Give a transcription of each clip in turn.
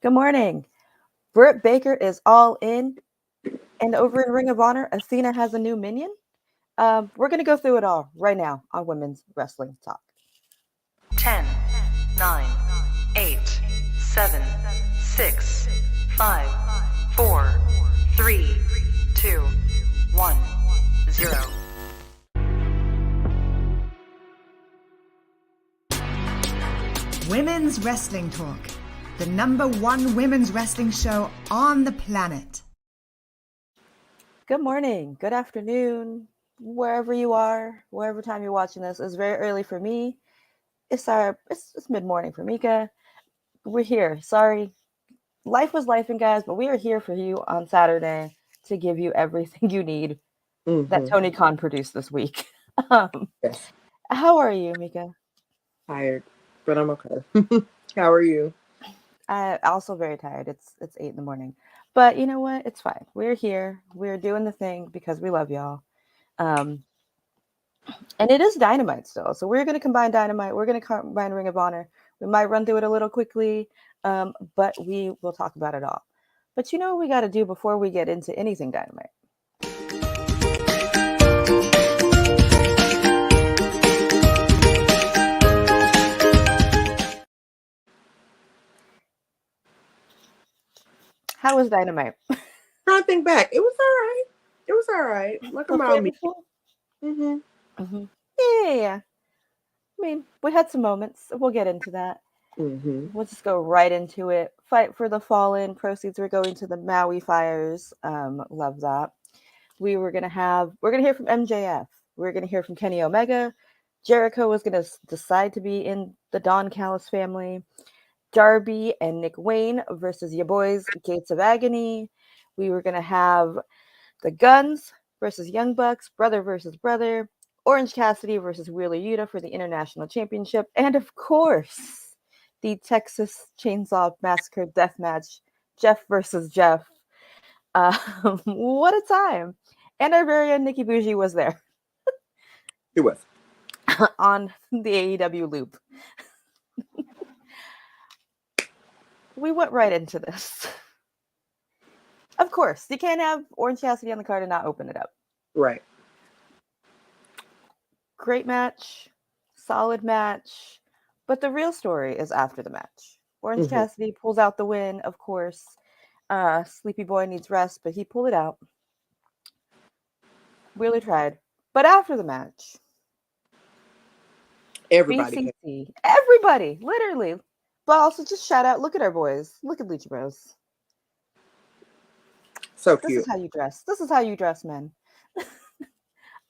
Good morning. Britt Baker is all in, and over in Ring of Honor, Athena has a new minion. We're going to go through it all right now on Women's Wrestling Talk. 10, 9, 8, 7, 6, 5, 4, 3, 2, 1, 0. Women's Wrestling Talk, the #1 women's wrestling show on the planet. Good morning, good afternoon, wherever you are, wherever time you're watching this. It's very early for me. It's mid-morning for Mika. We're here. Sorry. Life was lifing, guys, but we are here for you on Saturday to give you everything you need that Tony Khan produced this week. Yes. How are you, Mika? Tired, but I'm okay. How are you? I'm also very tired. It's 8 in the morning. But you know what? It's fine. We're here. We're doing the thing because we love y'all. And it is Dynamite still. So we're going to combine Dynamite. We're going to combine Ring of Honor. We might run through it a little quickly, but we will talk about it all. But you know what we got to do before we get into anything Dynamite? How was Dynamite? Trying to think back. It was all right. Like a mild meal. Yeah. I mean, we had some moments. We'll get into that. We'll just go right into it. Fight for the Fallen. Proceeds are going to the Maui fires. Love that. We're gonna hear from MJF. We're gonna hear from Kenny Omega. Jericho was gonna decide to be in the Don Callis family. Darby and Nick Wayne versus your boys, Gates of Agony. We were gonna have the Guns versus Young Bucks, brother versus brother. Orange Cassidy versus Wheeler Yuta for the International Championship. And of course, the Texas Chainsaw Massacre deathmatch, Jeff versus Jeff. What a time. And our very own Nikki Bougie was there. It was. On the AEW loop. We went right into this. Of course, you can't have Orange Cassidy on the card and not open it up. Right. Great match, solid match, but the real story is after the match. Orange Cassidy pulls out the win, of course. Sleepy Boy needs rest, but he pulled it out. Really tried. But after the match, everybody, literally. But also just shout out, look at our boys. Look at Lucha Bros. So this cute. Is how you dress. This is how you dress, men.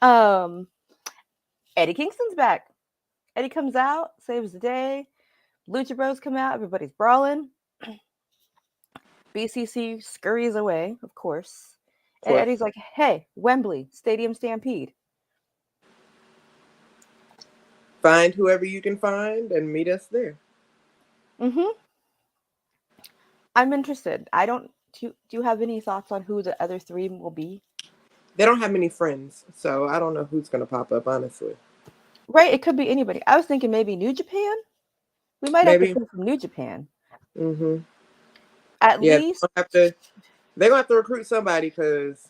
Eddie Kingston's back. Eddie comes out, saves the day. Lucha Bros come out. Everybody's brawling. BCC scurries away, of course. And Eddie's like, hey, Wembley, Stadium Stampede. Find whoever you can find and meet us there. I'm interested. Do you have any thoughts on who the other three will be? They don't have many friends, so I don't know who's going to pop up, honestly. Right, it could be anybody. I was thinking maybe New Japan. We might have to hear from New Japan. At least they're going to have to recruit somebody because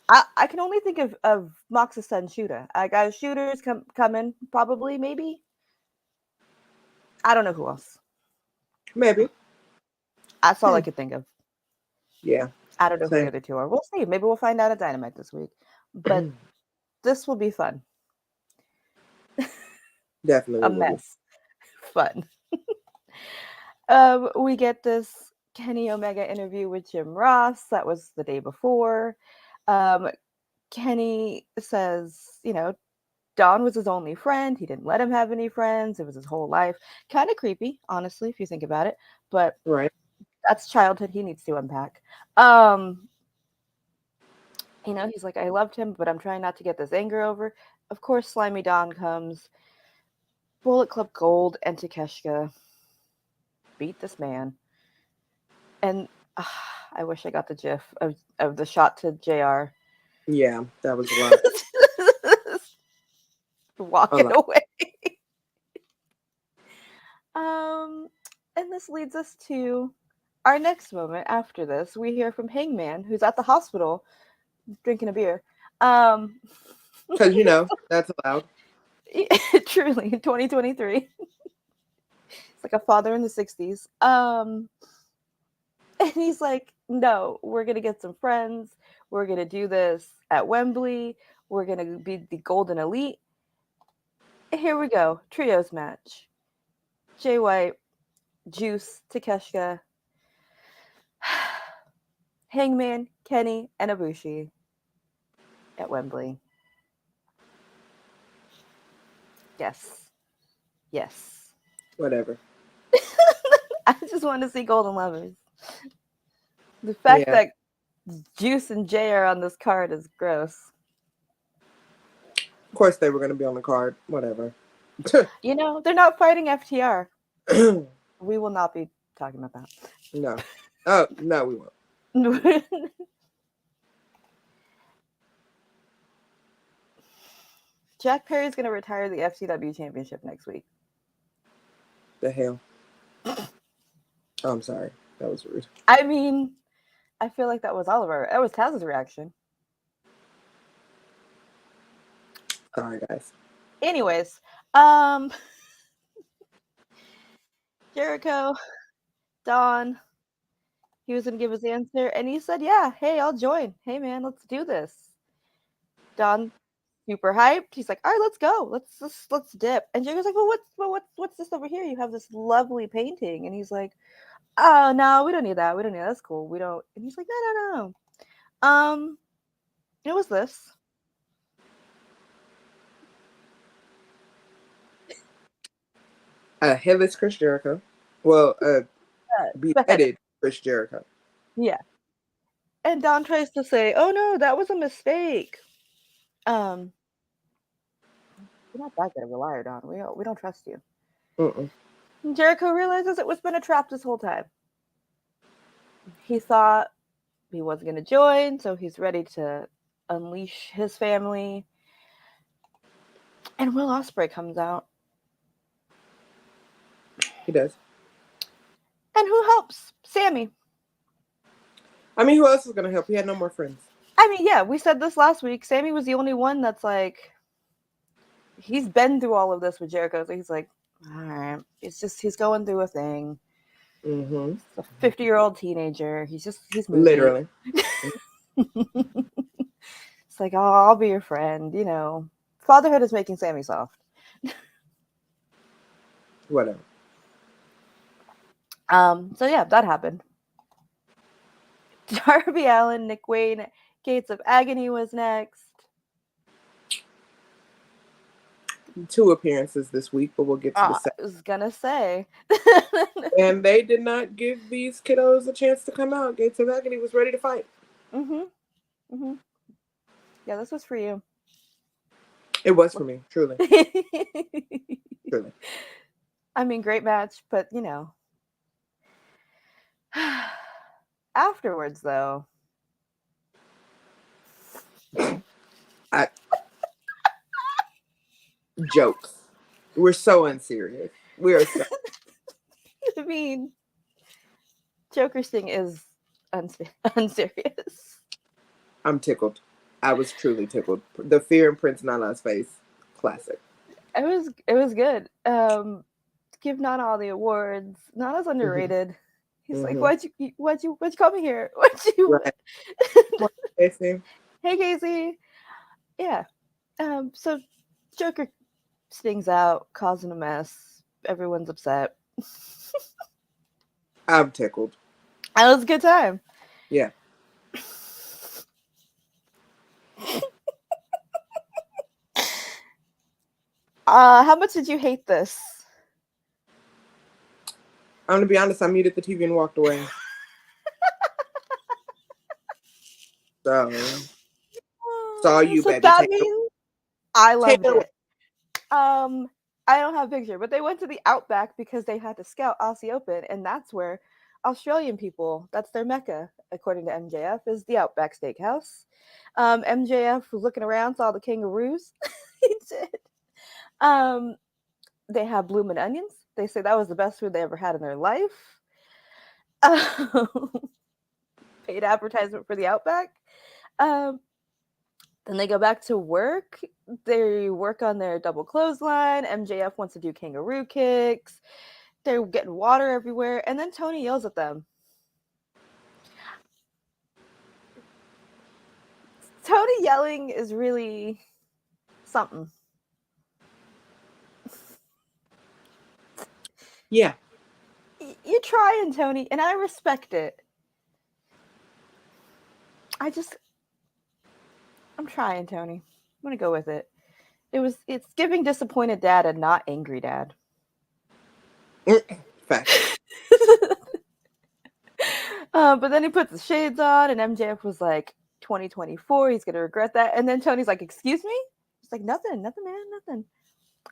I can only think of Mox's son Shooter. I got Shooters coming, probably, maybe. I don't know who else. Maybe. That's all I could think of. Yeah. I don't know who the other two are. We'll see. Maybe we'll find out at Dynamite this week. But this will be fun. Definitely. A mess. Fun. We get this Kenny Omega interview with Jim Ross. That was the day before. Kenny says, Don was his only friend. He didn't let him have any friends. It was his whole life. Kind of creepy, honestly, if you think about it. But that's childhood he needs to unpack. He's like, I loved him, but I'm trying not to get this anger over. Of course, Slimy Don comes. Bullet Club Gold and Takeshita beat this man. And I wish I got the gif of the shot to JR. Yeah, that was a lot. Walking away. And this leads us to our next moment. After this, we hear from Hangman, who's at the hospital drinking a beer. Because, you know, that's allowed. Truly, in 2023. It's like a father in the 60s. And he's like, no, we're going to get some friends. We're going to do this at Wembley. We're going to be the Golden Elite. Here we go. Trios match. Jay White, Juice, Takeshita, Hangman, Kenny, and Ibushi at Wembley. Yes. Yes. Whatever. I just want to see Golden Lovers. The fact that Juice and Jay are on this card is gross. Of course they were going to be on the card. Whatever. You know, they're not fighting FTR. We will not be talking about that. No. Oh, no, we won't. Jack Perry's going to retire the FCW championship next week. The hell? Oh, I'm sorry. That was rude. I mean, I feel like that was that was Taz's reaction. Sorry, guys. Anyways, Jericho, Don, he was going to give his answer, and he said, yeah, hey, I'll join. Hey, man, let's do this. Don, super hyped. He's like, all right, let's go. Let's dip. And Jericho's like, well, what's this over here? You have this lovely painting. And he's like, oh, no, we don't need that. That's cool. We don't. And he's like, no. It was this. Headless Chris Jericho. Well, beheaded Chris Jericho. Yeah. And Don tries to say, oh, no, that was a mistake. You're not that good of a liar, Don. We don't trust you. And Jericho realizes it was been a trap this whole time. He thought he wasn't going to join, so he's ready to unleash his family. And Will Ospreay comes out. He does. And who helps? Sammy. I mean, who else is going to help? He had no more friends. I mean, yeah, we said this last week. Sammy was the only one that's like, he's been through all of this with Jericho, so he's like, all right. It's just, he's going through a thing. Mm-hmm. He's a 50-year-old teenager. He's moving. Literally. It's like, oh, I'll be your friend. You know, fatherhood is making Sammy soft. Whatever. So yeah, that happened. Darby Allin, Nick Wayne, Gates of Agony was next. 2 appearances this week, but we'll get to the second. I was gonna say. And they did not give these kiddos a chance to come out. Gates of Agony was ready to fight. Yeah, this was for you. It was for me, truly. Truly. I mean, great match, but you know. Afterwards, though. Jokes. We're so unserious. We are so. I mean, Joker's thing is unserious. I'm tickled. I was truly tickled. The fear in Prince Nana's face. Classic. It was good. Give Nana all the awards. Nana's underrated. He's like, why'd you call me here? Right. Casey. Hey, Casey. Yeah. So Joker stings out, causing a mess. Everyone's upset. I'm tickled. That was a good time. Yeah. How much did you hate this? I'm going to be honest, I muted the TV and walked away. So, saw you, so baby. That means I loved it. Away. I don't have a picture, but they went to the Outback because they had to scout Aussie Open, and that's where Australian people, that's their mecca, according to MJF, is the Outback Steakhouse. MJF was looking around, saw the kangaroos. He did. They have bloomin' onions. They say that was the best food they ever had in their life. Paid advertisement for the Outback. Then they go back to work. They work on their double clothesline. MJF wants to do kangaroo kicks. They're getting water everywhere. And then Tony yells at them. Tony yelling is really something. Yeah. You're trying, Tony, and I respect it. I'm trying, Tony. I'm gonna go with it. It's giving disappointed dad and not angry dad. Fact. But then he puts the shades on, and MJF was like, 2024, he's gonna regret that. And then Tony's like, excuse me? He's like, nothing, man, nothing.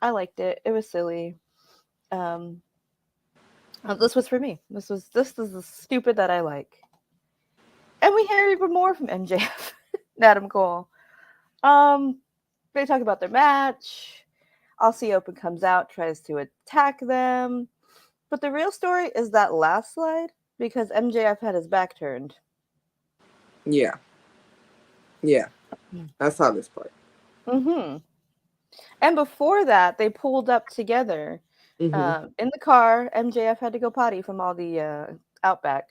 I liked it. It was silly. This was for me. This is the stupid that I like. And we hear even more from MJF and Adam Cole. They talk about their match. Aussie Open comes out, tries to attack them. But the real story is that last slide, because MJF had his back turned. Yeah. I saw this part. Mm-hmm. And before that, they pulled up together in the car. MJF had to go potty from all the Outback.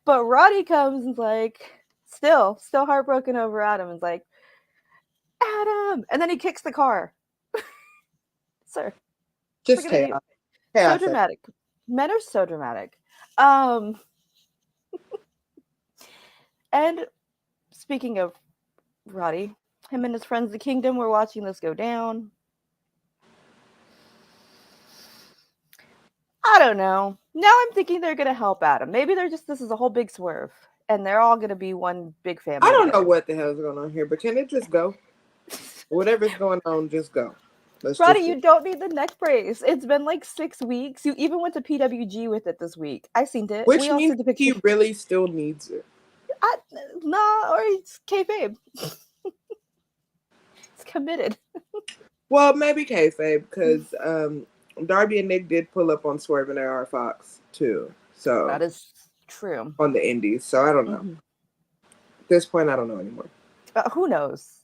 But Roddy comes and's like, still heartbroken over Adam, and's like, Adam! And then he kicks the car. Sir. Just chaos. So dramatic. Men are so dramatic. And speaking of Roddy, him and his friends, the Kingdom, were watching this go down. I don't know. Now I'm thinking they're going to help Adam. Maybe this is a whole big swerve, and they're all going to be one big family. I don't know what the hell is going on here, but can it just go? Whatever's going on, just go. Roddy, you don't need the neck brace. It's been like 6 weeks. You even went to PWG with it this week. I seen it. Which means he really still needs it. Nah, or it's kayfabe. It's committed. Well, maybe kayfabe, because Darby and Nick did pull up on Swerve and AR Fox too. So that is true. On the indies. So I don't know. At this point, I don't know anymore. Who knows?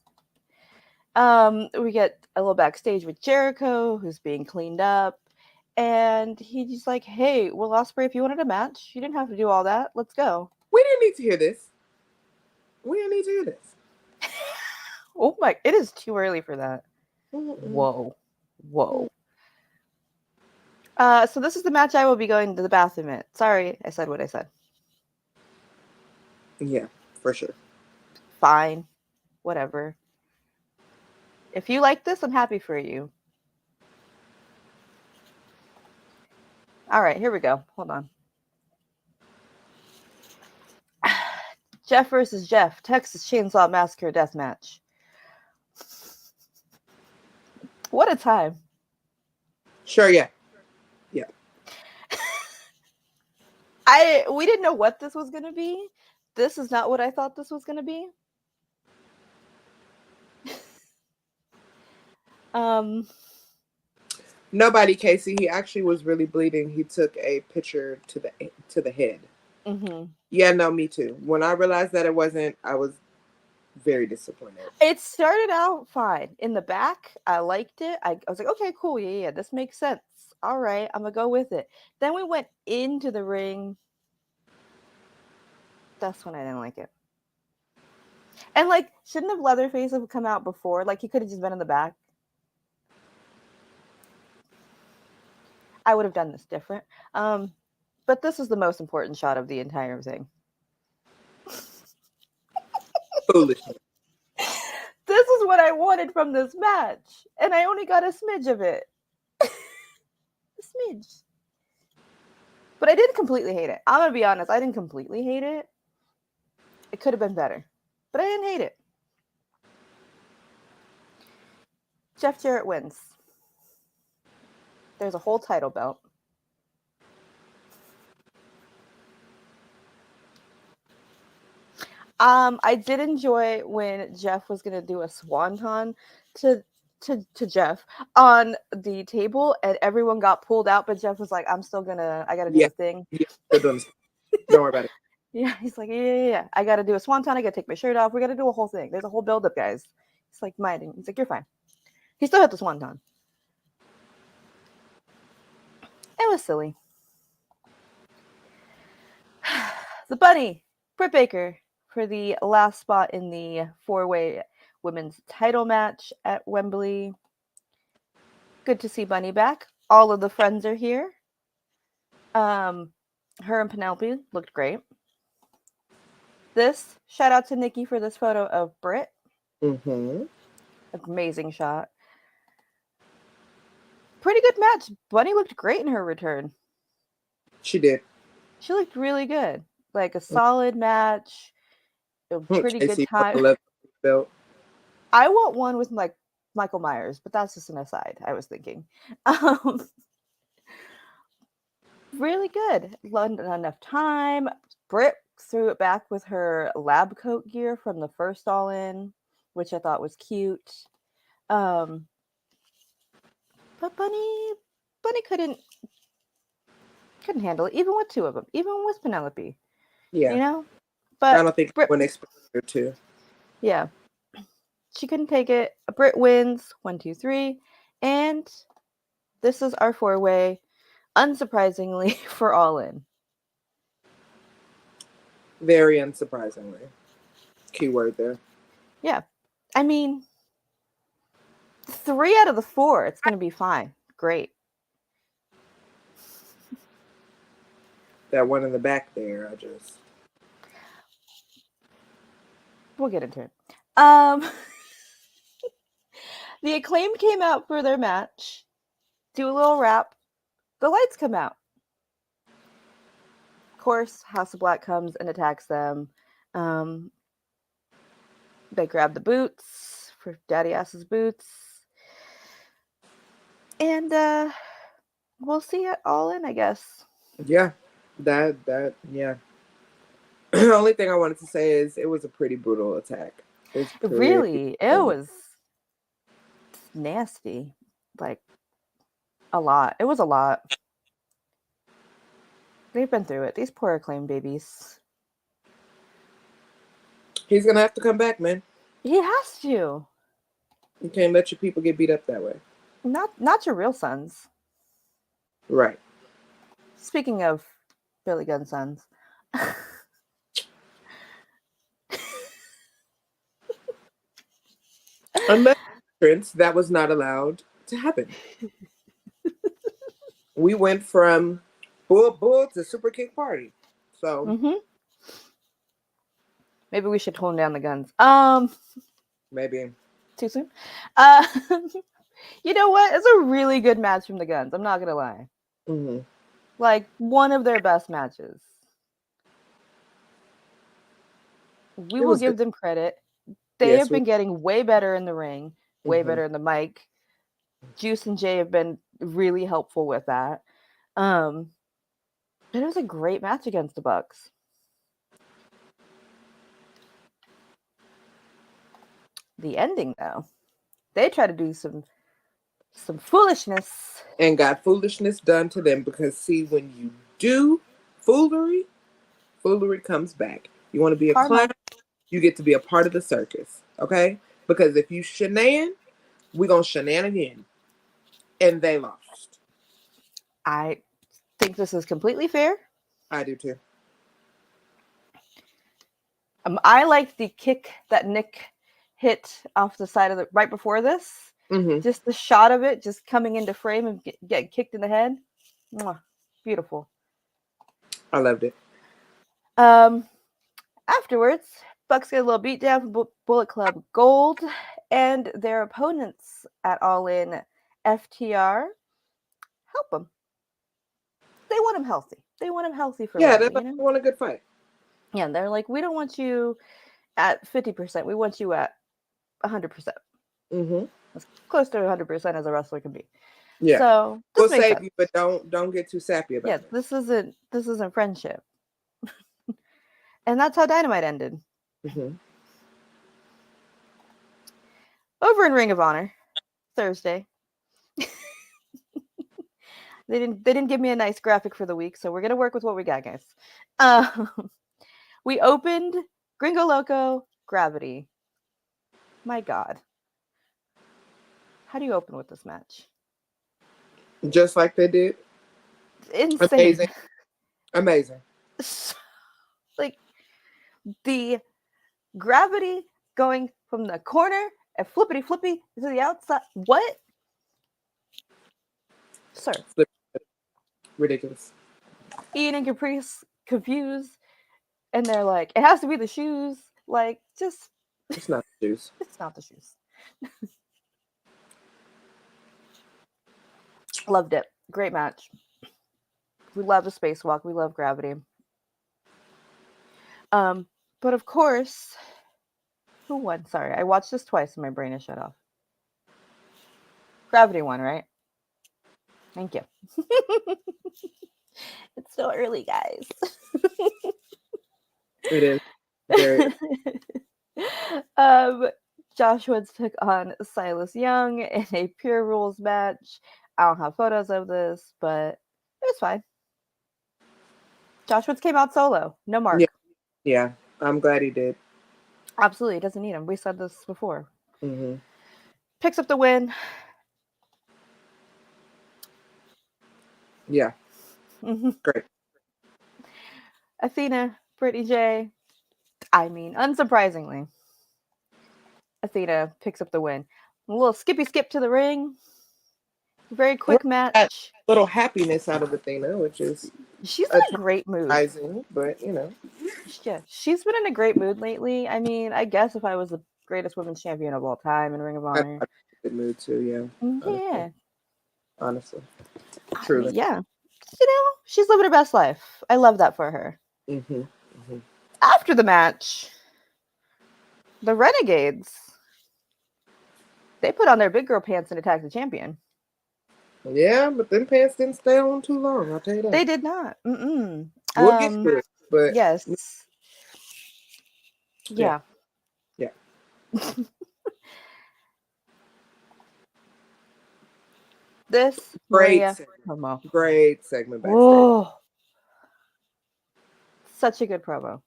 We get a little backstage with Jericho, who's being cleaned up, and he's like, "Hey, Will Ospreay, if you wanted a match, you didn't have to do all that. Let's go." We didn't need to hear this. Oh my! It is too early for that. Whoa. So this is the match I will be going to the bathroom at. Sorry, I said what I said. Yeah, for sure. Fine. Whatever. If you like this, I'm happy for you. All right, here we go. Hold on. Jeff versus Jeff, Texas Chainsaw Massacre deathmatch. What a time. Sure, yeah. We didn't know what this was going to be. This is not what I thought this was going to be. Nobody, Casey. He actually was really bleeding. He took a picture to the head. Yeah, no, me too. When I realized that it wasn't, I was very disappointed. It started out fine. In the back, I liked it. I was like, okay, cool. Yeah, this makes sense. All right, I'm going to go with it. Then we went into the ring. That's when I didn't like it. And, like, shouldn't have Leatherface have come out before? Like, he could have just been in the back. I would have done this different. But this was the most important shot of the entire thing. Foolishness. This is what I wanted from this match. And I only got a smidge of it. A smidge. But I didn't completely hate it. I'm going to be honest. I didn't completely hate it. It could have been better. But I didn't hate it. Jeff Jarrett wins. There's a whole title belt. I did enjoy when Jeff was going to do a swanton to to Jeff on the table, and everyone got pulled out, but Jeff was like, I gotta do a thing. Yeah, still doing this. Don't worry about it. Yeah, he's like, yeah. I gotta do a swanton, I gotta take my shirt off. We gotta do a whole thing. There's a whole build-up, guys. He's like, minding. He's like, you're fine. He still had the swanton. It was silly. The bunny, Britt Baker, for the last spot in the 4-way women's title match at Wembley. Good to see Bunny back. All of the friends are here. Her and Penelope looked great. This, shout out to Nikki for this photo of Britt. Amazing shot. Pretty good match. Bunny looked great in her return. She did. She looked really good. Like a solid match. A pretty good time. I want one with like Michael Myers, but that's just an aside. I was thinking. Really good. Not enough time. Britt threw it back with her lab coat gear from the first All In, which I thought was cute. But Bunny couldn't handle it, even with two of them, even with Penelope. Yeah. You know? But I don't think Britt expected her to. Yeah. She couldn't take it. Britt wins 1, 2, 3. And this is our 4-way, unsurprisingly, for All In. Very unsurprisingly. Keyword there. Yeah. I mean, 3 out of the 4, it's going to be fine. Great. That one in the back there, We'll get into it. The Acclaimed came out for their match. Do a little rap. The lights come out. Of course, House of Black comes and attacks them. They grab the boots for Daddy Ass's boots. And we'll see it All In, I guess. Yeah. That yeah. The only thing I wanted to say is it was a pretty brutal attack. It was nasty. Like, a lot. It was a lot. They've been through it. These poor Acclaimed babies. He's gonna have to come back, man. He has to. You can't let your people get beat up that way. Not your real sons. Right. Speaking of Billy Gunn's sons. Unless that was not allowed to happen. We went from bull to super kick party. So maybe we should tone down the guns. Maybe. Too soon? You know what? It's a really good match from the Guns. I'm not gonna lie. Like, one of their best matches. We will give them credit. They have been getting way better in the ring, way better in the mic. Juice and Jay have been really helpful with that. It was a great match against the Bucks. The ending, though, they try to do some foolishness. And got foolishness done to them because, see, when you do foolery comes back. You want to be a clown, you get to be a part of the circus, okay? Because if you shenan, we're going to shenan again. And they lost. I think this is completely fair. I do too. I like the kick that Nick hit off the side of the right before this. Just the shot of it, just coming into frame and getting kicked in the head. Mwah, beautiful. I loved it. Afterwards, Bucks get a little beat down from Bullet Club Gold, and their opponents at All In, FTR, help them. They want him healthy. They want him healthy for they want a good fight. Yeah, they're like, we don't want you at 50%. We want you at 100%. As close to 100% as a wrestler can be. Yeah. So we'll save you, but don't get too sappy about it. This isn't friendship. And that's how Dynamite ended. Over in Ring of Honor, Thursday. They didn't give me a nice graphic for the week, so we're gonna work with what we got, guys. We opened Gringo Loco Gravity. My God, how do you open with this match? Just like they did. Insane. Amazing. Like the gravity going from the corner and flippity to the outside. What? Sir. Ridiculous. Ian and Caprice confused, and they're like, it has to be the shoes. Like, just it's not the shoes. It's not the shoes. Loved it. Great match. We love the spacewalk. We love gravity. But of course, who won? Sorry, I watched this twice and my brain is shut off. Gravity won, right? Thank you. It's still early, guys. It is. Very. Josh Woods took on Silas Young in a Pure Rules match. I don't have photos of this, but it was fine. Josh Woods came out solo. No mark. Yeah, I'm glad he did. Absolutely. He doesn't need him. We said this before. Mm-hmm. Picks up the win. Yeah. Mm-hmm. Great. Athena, Brittany J. I mean, unsurprisingly, Athena picks up the win. A little skippy skip to the ring. Very quick match. Little happiness out of Athena, which is she's in a great mood. But yeah, she's been in a great mood lately. I mean, I guess if I was the greatest women's champion of all time in Ring of Honor, good mood too. Yeah. Honestly. Truly. Yeah. She's living her best life. I love that for her. Mm-hmm. Mm-hmm. After the match, the Renegades, they put on their big girl pants and attacked the champion. Yeah, but them pants didn't stay on too long, I'll tell you that. They did not. Mm-mm. We'll get to it, but yes. Yeah. This Maria promo. Great segment backstage. Whoa. Such a good promo.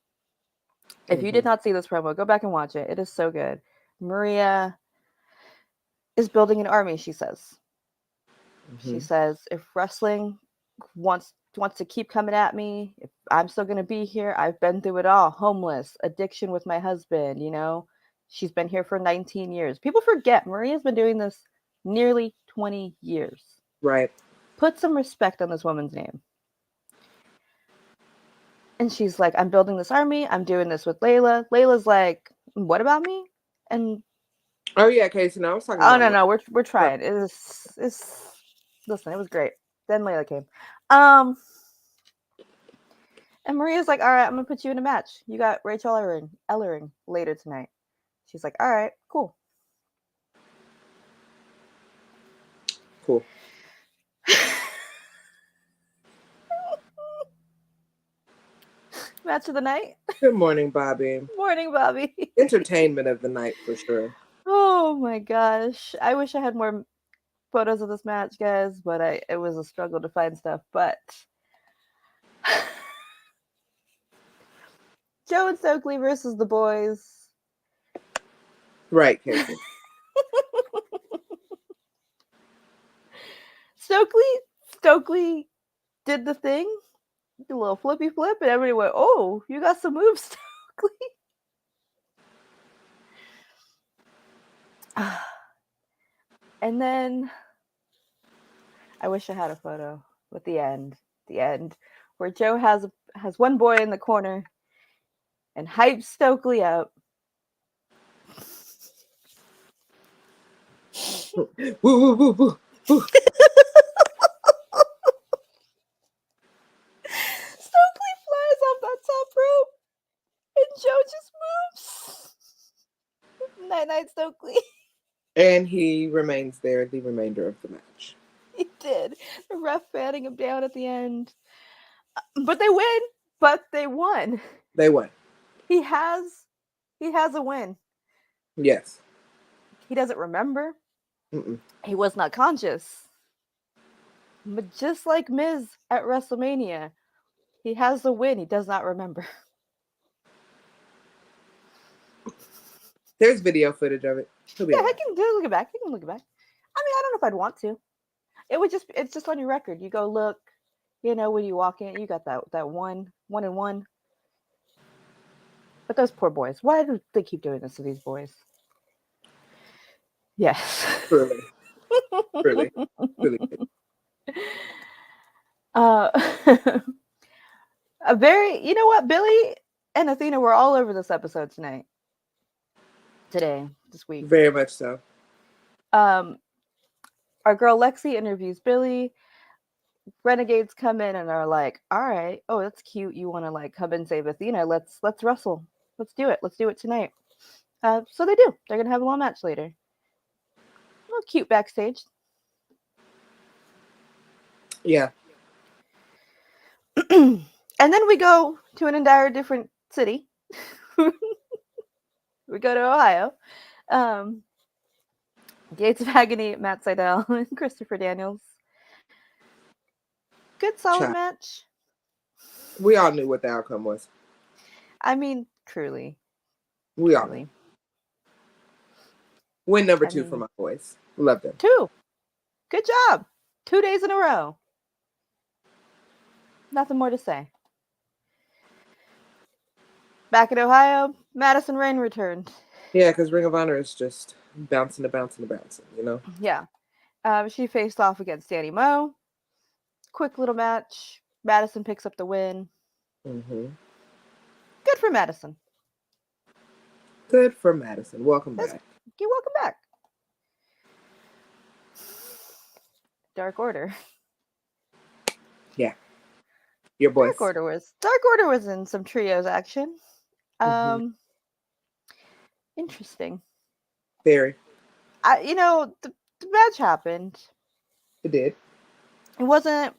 If you did not see this promo, go back and watch it. It is so good. Maria is building an army, she says. Mm-hmm. She says, if wrestling wants to keep coming at me, if I'm still going to be here, I've been through it all. Homeless, addiction with my husband, She's been here for 19 years. People forget Maria's been doing this nearly 20 years. Right. Put some respect on this woman's name. And she's like, I'm building this army. I'm doing this with Layla. Layla's like, what about me? And oh yeah, Casey. No, I was talking about. Oh no, we're trying. It's listen, it was great. Then Layla came. And Maria's like, all right, I'm gonna put you in a match. You got Rachel Ellering later tonight. She's like, all right, cool. Cool. Match of the night. Good morning, Bobby. Morning, Bobby. Entertainment of the night for sure. Oh my gosh. I wish I had more photos of this match, guys, but it was a struggle to find stuff. But Joe and Stokely versus the boys. Right, Casey. Stokely did the thing, a little flippy flip, and everybody went, "Oh, you got some moves, Stokely." And then I wish I had a photo with the end where Joe has one boy in the corner and hypes Stokely up. Woo, woo, woo, woo, woo. Stokely flies off that top rope, and Joe just moves. Night, Stokely. And he remains there the remainder of the match. He did. The ref batting him down at the end. But they win. But they won. They won. He has a win. Yes. He doesn't remember He was not conscious. But just like Miz at WrestleMania, he has the win. He does not remember. There's video footage of it. Yeah, I can look it back. I can look it back. I mean, I don't know if I'd want to. It's just on your record. You go look, when you walk in, you got that one and one. But those poor boys. Why do they keep doing this to these boys? Yes. Really. Really. A very, you know what? Billie and Athena were all over this episode this week. Very much so. Our girl Lexi interviews Billie. Renegades come in and are like, all right, oh, that's cute. You want to like come and save Athena. Let's wrestle. Let's do it. Let's do it tonight. So they do. They're going to have a little match later. A little cute backstage. Yeah. And then we go to an entire different city. We go to Ohio. Gates of Agony, Matt Sydal, and Christopher Daniels. Good solid match. We all knew what the outcome was. I mean, truly. We all knew. Win number 2 for my boys. Love them. 2. Good job. 2 days in a row. Nothing more to say. Back in Ohio, Madison Rayne returned. Yeah, because Ring of Honor is just bouncing, Yeah. She faced off against Danny Moe. Quick little match. Madison picks up the win. Mm-hmm. Good for Madison. Good for Madison. Welcome back. You're welcome back. Dark Order. Yeah. Your boys. Dark Order was in some trios action. Interesting. Very. The match happened. It did. It wasn't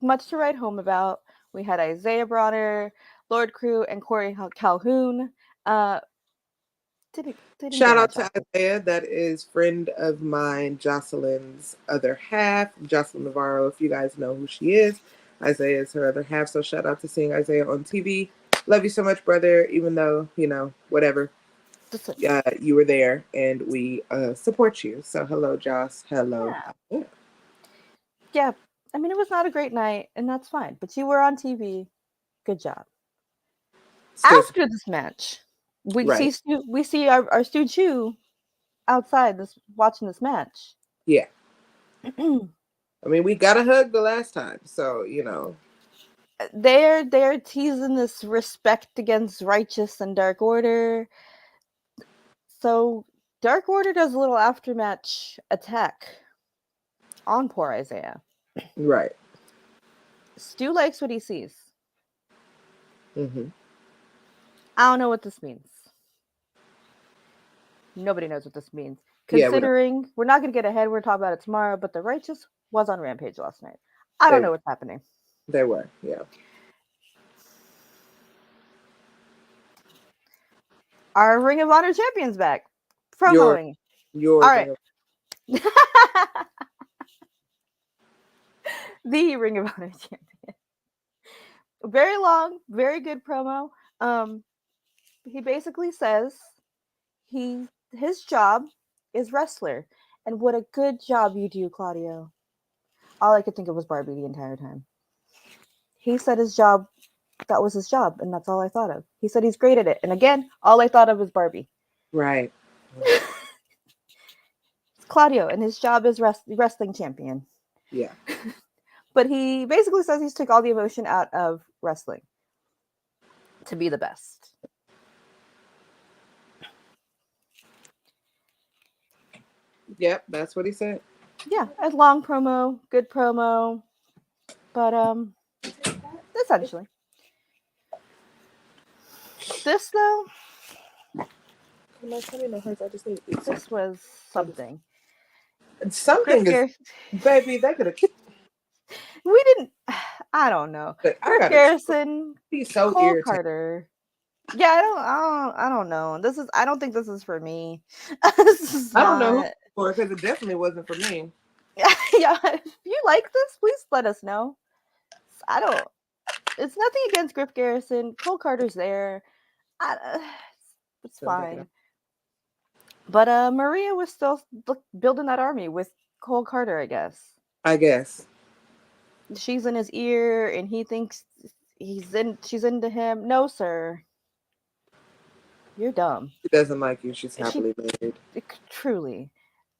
much to write home about. We had Isaiah Bronner, Lord Crew, and Corey Calhoun. Shout out to Isaiah. That is friend of mine, Jocelyn's other half, Jocelyn Navarro. If you guys know who she is, Isaiah is her other half. So shout out to seeing Isaiah on TV. Love you so much, brother. Even though, whatever. You were there and we support you. So hello, Joss. Hello. Yeah. I mean, it was not a great night, and that's fine. But you were on TV. Good job. After this match, we see our Stu Chu outside watching this match. Yeah. I mean, we got a hug the last time, so they're teasing this respect against Righteous and Dark Order. So Dark Order does a little after-match attack on poor Isaiah. Right. Stu likes what he sees. Mm-hmm. I don't know what this means. Nobody knows what this means. Considering we're not going to get ahead, we're talking about it tomorrow, but the Righteous was on Rampage last night. I don't know what's happening. They were, yeah. Our Ring of Honor champion's back. Promoing. All right. The Ring of Honor champion. Very long, very good promo. He basically says his job is wrestler. And what a good job you do, Claudio. All I could think of was Barbie the entire time. He said his job, that was his job, and that's all I thought of. He said he's great at it. And again, all I thought of was Barbie. Right. It's Claudio, and his job is wrestling champion. Yeah. But he basically says he's took all the emotion out of wrestling to be the best. Yep, that's what he said. Yeah, a long promo, good promo, but essentially. This though, this was something. Something is, baby. They could have. We didn't. I don't know. Griff Garrison, he's so Cole irritating. Carter. Yeah, I don't know. I don't think this is for me. This is I don't know for it because it definitely wasn't for me. Yeah, if you like this, please let us know. It's nothing against Griff Garrison. Cole Carter's there. It's fine. But Maria was still building that army with Cole Carter, I guess. I guess. She's in his ear, and he thinks she's into him. No, sir. You're dumb. She doesn't like you. She's happily married. Truly.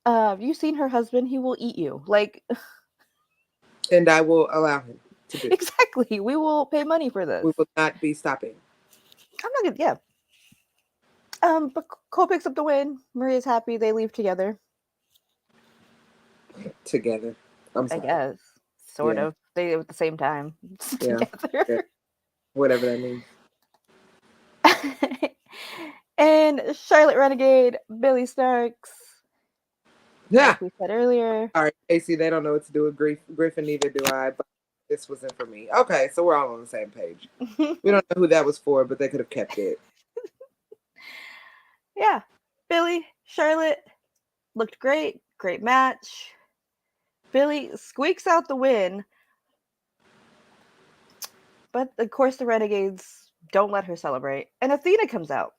You've seen her husband. He will eat you. And I will allow him to do. Exactly. We will pay money for this. We will not be stopping. I'm not gonna. Yeah. But Cole picks up the win. Maria's happy. They leave together. Together. I'm sorry. I guess. Sort of. They at the same time. Together. Yeah. Whatever that means. And Charlotte Renegade, Billie Starkz. Yeah. Like we said earlier. All right, Casey, they don't know what to do with Griffin, neither do I, but this wasn't for me. Okay, so we're all on the same page. We don't know who that was for, but they could have kept it. Yeah. Billie, Charlotte looked great. Great match. Billie squeaks out the win. But of course the Renegades don't let her celebrate. And Athena comes out.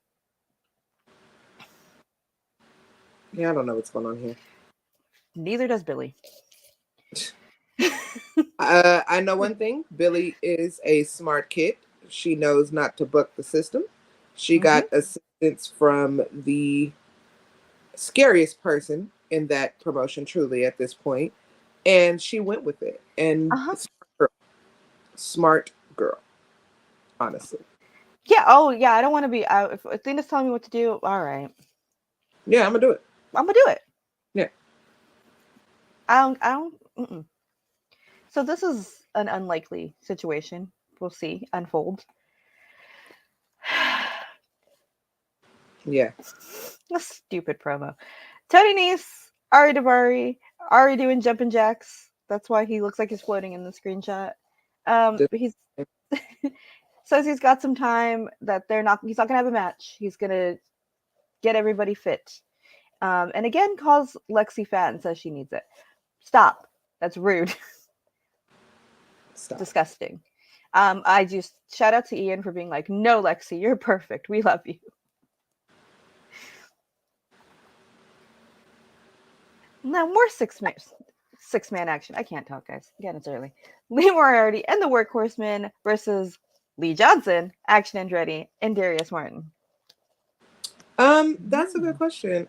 Yeah, I don't know what's going on here. Neither does Billie. I know one thing. Billie is a smart kid. She knows not to buck the system. She got assistance from the scariest person in that promotion, truly, at this point. And she went with it. And smart girl. Honestly. Yeah. Oh, yeah. I don't want to be out. If Athena's telling me what to do, all right. Yeah, I'm going to do it. I'm going to do it. Yeah. I don't. So this is an unlikely situation. We'll see unfold. Yeah. A stupid promo. Tony Nese, Ari Daivari, Ari doing jumping jacks. That's why he looks like he's floating in the screenshot. He's says he's got some time, that he's not gonna have a match. He's gonna get everybody fit. And again calls Lexi fat and says she needs it. Stop. That's rude. Stop. Disgusting. I just shout out to Ian for being like, no, Lexi, you're perfect. We love you. Now more six-man action. I can't talk, guys. Again, it's early. Lee Moriarty and the Workhorsemen versus Lee Johnson, Action Andretti, and Darius Martin. That's a good question.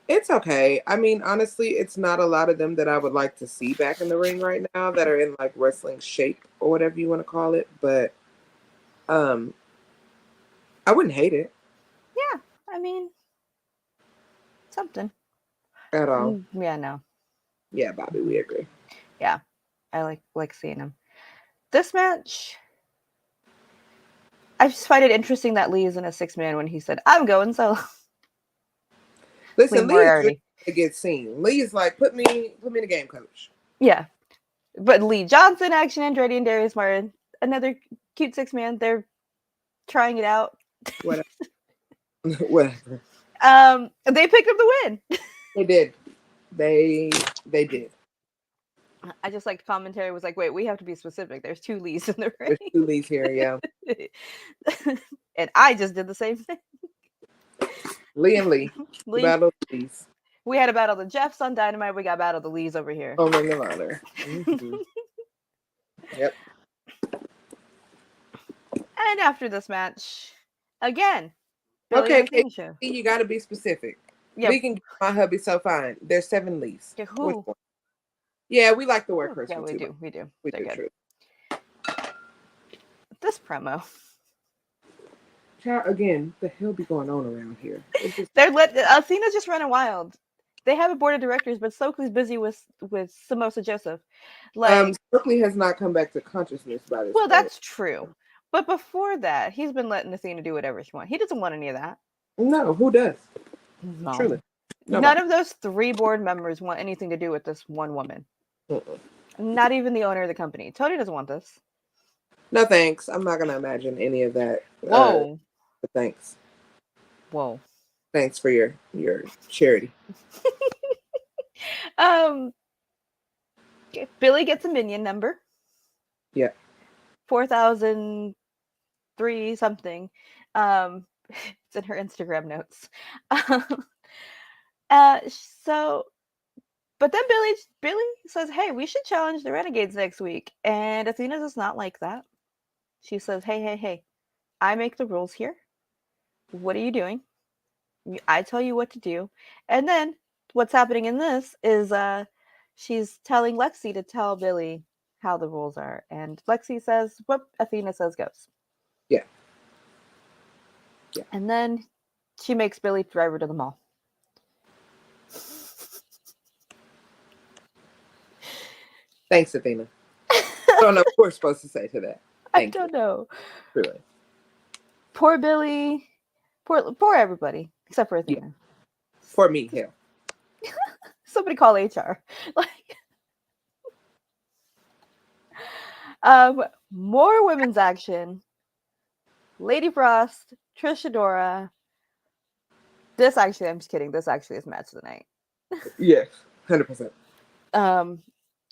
It's okay. I mean, honestly, it's not a lot of them that I would like to see back in the ring right now that are in like wrestling shape or whatever you want to call it. But I wouldn't hate it. Yeah, I mean, something. At all. Yeah, no. Yeah, Bobby, we agree. Yeah, I like seeing him. This match, I just find it interesting that Lee is in a 6-man when he said, I'm going solo. Listen, Lee is to get seen. Lee is like, put me in the game, coach. Yeah. But Lee Johnson, Action Andretti, and Darius Martin, another cute 6-man. They're trying it out. Whatever. Whatever. They picked up the win. They did. They did. I just like commentary was like, wait, we have to be specific. There's 2 Lees in the ring. There's 2 Lees here, yeah. And I just did the same thing. Lee and Lee. Battle of Lees. We had a battle of the Jeffs on Dynamite. We got battle of the Lees over here. Oh, Ring of Honor. Mm-hmm. Yep. And after this match, again. Okay, Casey, you got to be specific. Yep. We can get my hubby so fine. There's 7 Lees. Yeah, who? Yeah, we like the Workhorsemen. Yeah, we do. We do. We do. Good. This promo. Again, the hell be going on around here? Athena's just running wild. They have a board of directors, but Stokely's busy with Samosa Joseph. Stokely has not come back to consciousness by this. Well, that's true. But before that, he's been letting Athena do whatever she wants. He doesn't want any of that. No, who does? No. Truly. None of those 3 board members want anything to do with this one woman. Not even the owner of the company. Tony doesn't want this. No, thanks. I'm not going to imagine any of that. Whoa. But thanks. Whoa. Thanks for your charity. Billie gets a minion number. Yeah. 4,003 something. It's in her Instagram notes. So, but then Billie says, "Hey, we should challenge the Renegades next week." And Athena does not like that. She says, "Hey, I make the rules here. What are you doing? I tell you what to do." And then what's happening in this is she's telling Lexi to tell Billie how the rules are, and Lexi says what Athena says goes. Yeah. And then she makes Billie drive her to the mall. Thanks, Athena. I don't know what we're supposed to say to that. I don't know. Really. Poor Billie. Poor everybody except for Athena. Yeah. Poor me, hell. Somebody call HR. More women's action. Lady Frost, Trish Adora. I'm just kidding. This actually is match of the night. Yes, 100%.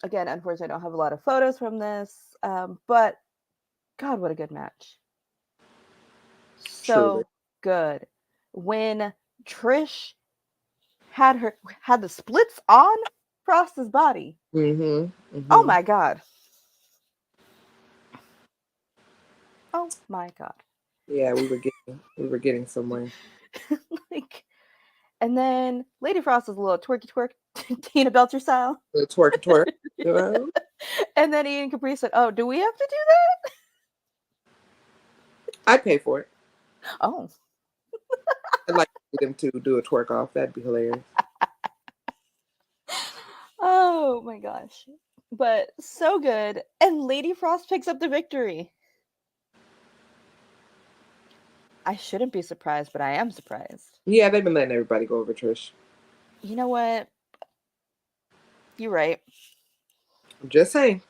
Again, unfortunately, I don't have a lot of photos from this. But God, what a good match. So Truly. good. When Trish had the splits on Frost's body. Oh my God. Oh my God. Yeah, we were getting somewhere. And then Lady Frost is a little twerk, Tina Belcher style. Twerk. You know? And then Ian Capri said, "Oh, do we have to do that?" I'd pay for it. Oh. I'd like them to do a twerk off. That'd be hilarious. Oh my gosh. But so good. And Lady Frost picks up the victory. I shouldn't be surprised, but I am surprised. Yeah, they've been letting everybody go over Trish. You know what? You're right. I'm just saying.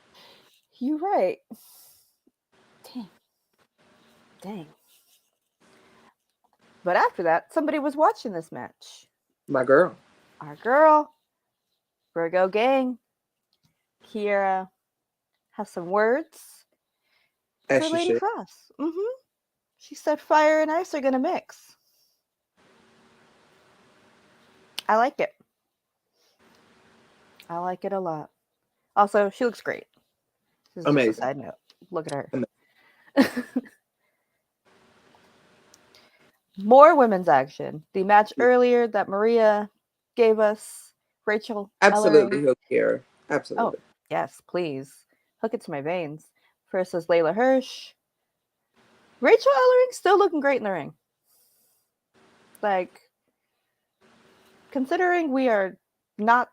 You're right. Dang. But after that, somebody was watching this match. My girl. Our girl. Virgo gang. Kiera has some words As for she Lady should. Frost. She said fire and ice are going to mix. I like it. I like it a lot. Also, she looks great. This is Amazing. just a side note. Look at her. More women's action. The match earlier that Maria gave us, Rachel Absolutely, Ellering. he'll care. Absolutely. Oh, yes, please. Hook it to my veins. Versus Layla Hirsch. Rachel Ellering still looking great in the ring. Like, considering we are not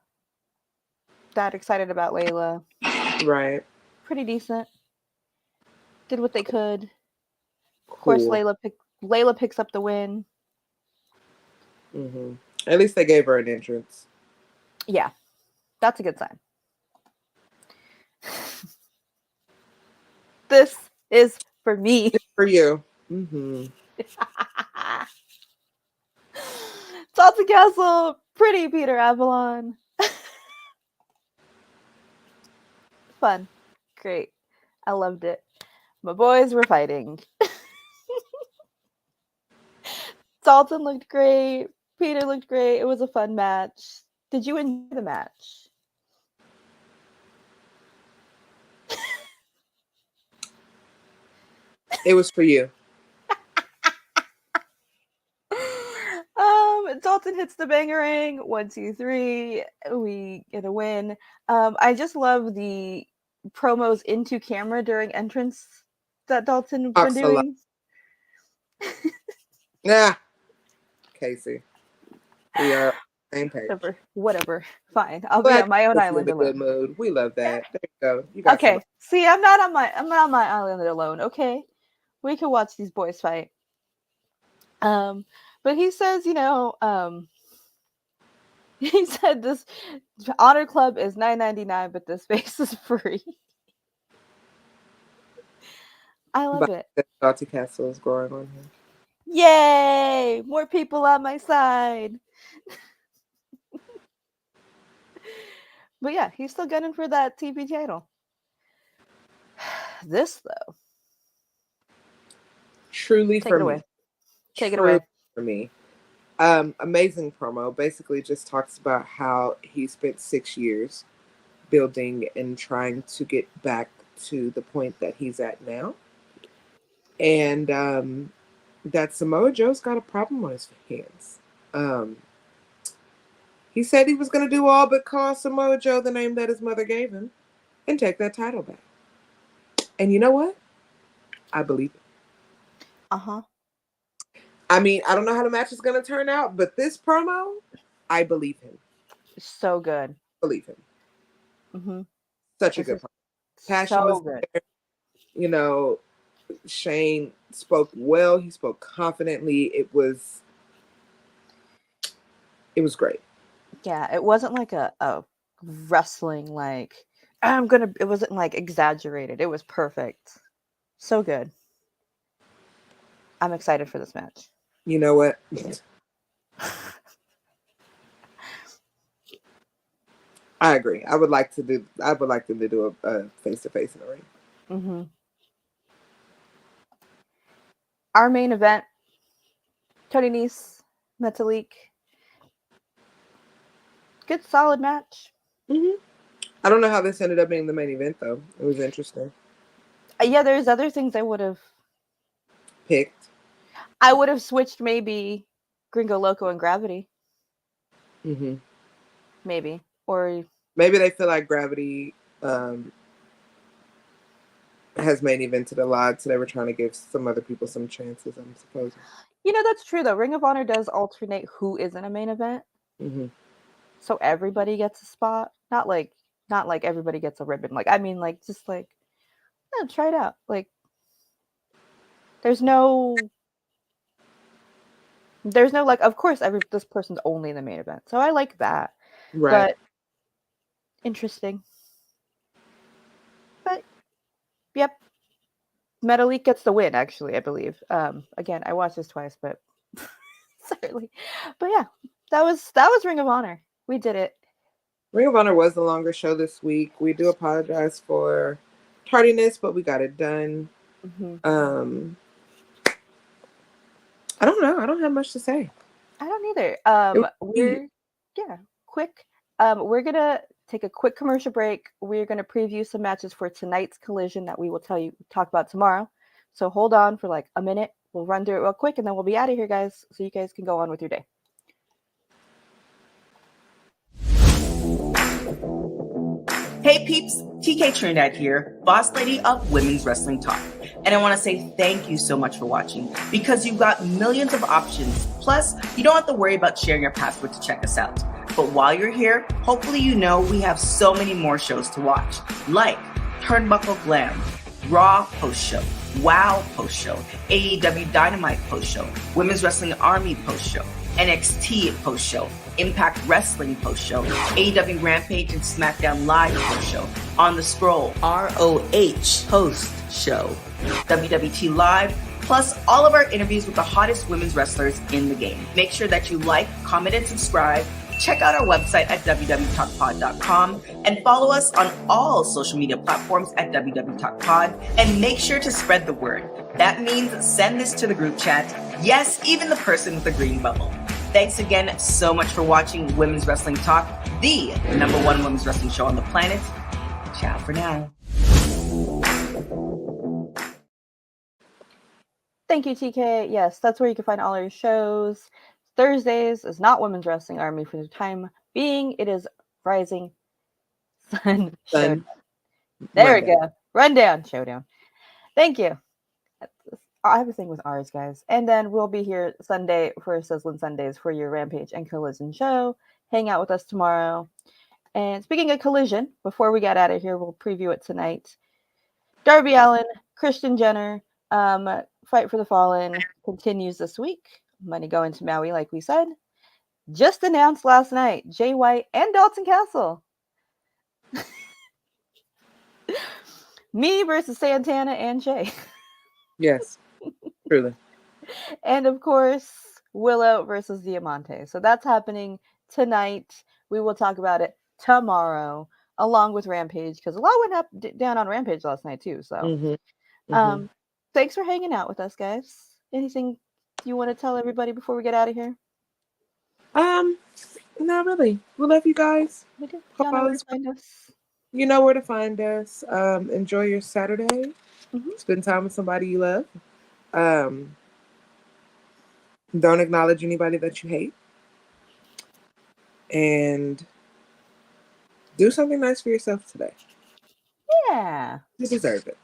that excited about Layla. Right. Pretty decent. Did what they could. Cool. Of course, Layla picks up the win. At least they gave her an entrance. Yeah, that's a good sign. This is for me. It's for you. Dalton Castle, pretty Peter Avalon. Fun. Great. I loved it. My boys were fighting. Dalton looked great. Peter looked great. It was a fun match. Did you enjoy the match? It was for you. Dalton hits the bangerang. 1, 2, 3. We get a win. I just love the promos into camera during entrance that Dalton been doing. Yeah. Casey. We are on the same page. Whatever. Fine. I'll be on my own island in a good alone. mood. We love that. There you go. You got Okay. somebody. See, I'm not on my island alone. Okay. We can watch these boys fight. But he says, he said this Honor Club is $9.99, but this space is free. I love it. Salty Castle is growing on him. Yay! More people on my side. But yeah, he's still gunning for that TV title. This though, Truly take for it me. away. Take it Truly away. for me. Amazing promo. Basically just talks about how he spent 6 years building and trying to get back to the point that he's at now. And that Samoa Joe's got a problem on his hands. He said he was going to do all but call Samoa Joe the name that his mother gave him and take that title back. And you know what? I believe it. Uh-huh. I mean, I don't know how the match is going to turn out, but this promo, I believe him. So good. Believe him. Mm-hmm. Such a good promo. Passion so was good. there. You know, Shane spoke well. He spoke confidently. It was great. Yeah, it wasn't like a wrestling like it wasn't like exaggerated. It was perfect. So good. I'm excited for this match. You know what? I agree. I would like them to do a face-to-face in the ring. Mm-hmm. Our main event, Tony Nese, Metalik. Good solid match. Mm-hmm. I don't know how this ended up being the main event, though. It was interesting. Yeah, there's other things I would have picked. I would have switched maybe Gringo Loco and Gravity. Mm-hmm. Maybe. Or maybe they feel like Gravity has main evented a lot, so they were trying to give some other people some chances, I'm supposing. You know, that's true, though. Ring of Honor does alternate who is in a main event. Mm-hmm. So everybody gets a spot. Not like everybody gets a ribbon. Like, I mean, like, just like, yeah, try it out. Like, there's no like, of course, this person's only in the main event. So I like that. Right. But interesting. But yep. Metalik gets the win, actually, I believe. Again, I watched this twice, but certainly. But yeah, that was Ring of Honor. We did it. Ring of Honor was the longer show this week. We do apologize for tardiness, but we got it done. Mm-hmm. I don't know. I don't have much to say. I don't either. Quick. We're gonna take a quick commercial break. We're gonna preview some matches for tonight's Collision that we will talk about tomorrow. So hold on for like a minute. We'll run through it real quick, and then we'll be out of here, guys. So you guys can go on with your day. Hey peeps, TK Trinidad here, boss lady of Women's Wrestling Talk. And I want to say thank you so much for watching, because you've got millions of options. Plus, you don't have to worry about sharing your password to check us out. But while you're here, hopefully you know we have so many more shows to watch, like Turnbuckle Glam, Raw post-show, WoW post-show, AEW Dynamite post-show, Women's Wrestling Army post-show, NXT post-show, Impact Wrestling post-show, AEW Rampage and SmackDown Live post-show, On the Scroll, ROH post-show, WWT Live, plus all of our interviews with the hottest women's wrestlers in the game. Make sure that you like, comment, and subscribe. Check out our website at www.talkpod.com and follow us on all social media platforms at www.talkpod, and make sure to spread the word. That means send this to the group chat. Yes, even the person with the green bubble. Thanks again so much for watching Women's Wrestling Talk, the #1 women's wrestling show on the planet. Ciao for now. Thank you, TK. Yes, that's where you can find all our shows. Thursdays is not Women's Wrestling Army for the time being. It is Rising Sun Showdown. There we go. Rundown Showdown. Thank you. I have a thing with ours, guys. And then we'll be here Sunday for Sizzling Sundays for your Rampage and Collision show. Hang out with us tomorrow. And speaking of Collision, before we get out of here, we'll preview it tonight. Darby Allin, Christian Jenner, Fight for the Fallen continues this week. Money going to Maui, like we said. Just announced last night, Jay White and Dalton Castle. Me versus Santana and Jay. Yes, truly. And of course, Willow versus Diamante. So that's happening tonight. We will talk about it tomorrow, along with Rampage, because a lot went down on Rampage last night too. So, thanks for hanging out with us, guys. Anything you want to tell everybody before we get out of here? Not really. We love you guys. We do. Y'all know where to find us. You know where to find us. Enjoy your Saturday. Spend time with somebody you love. Don't acknowledge anybody that you hate. And do something nice for yourself today. Yeah. You deserve it.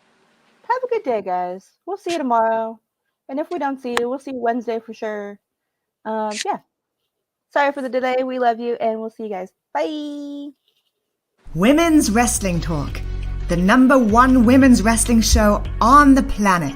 Have a good day, guys. We'll see you tomorrow. And if we don't see you, we'll see you Wednesday for sure. Yeah. Sorry for the delay. We love you, and we'll see you guys. Bye. Women's Wrestling Talk, the #1 women's wrestling show on the planet.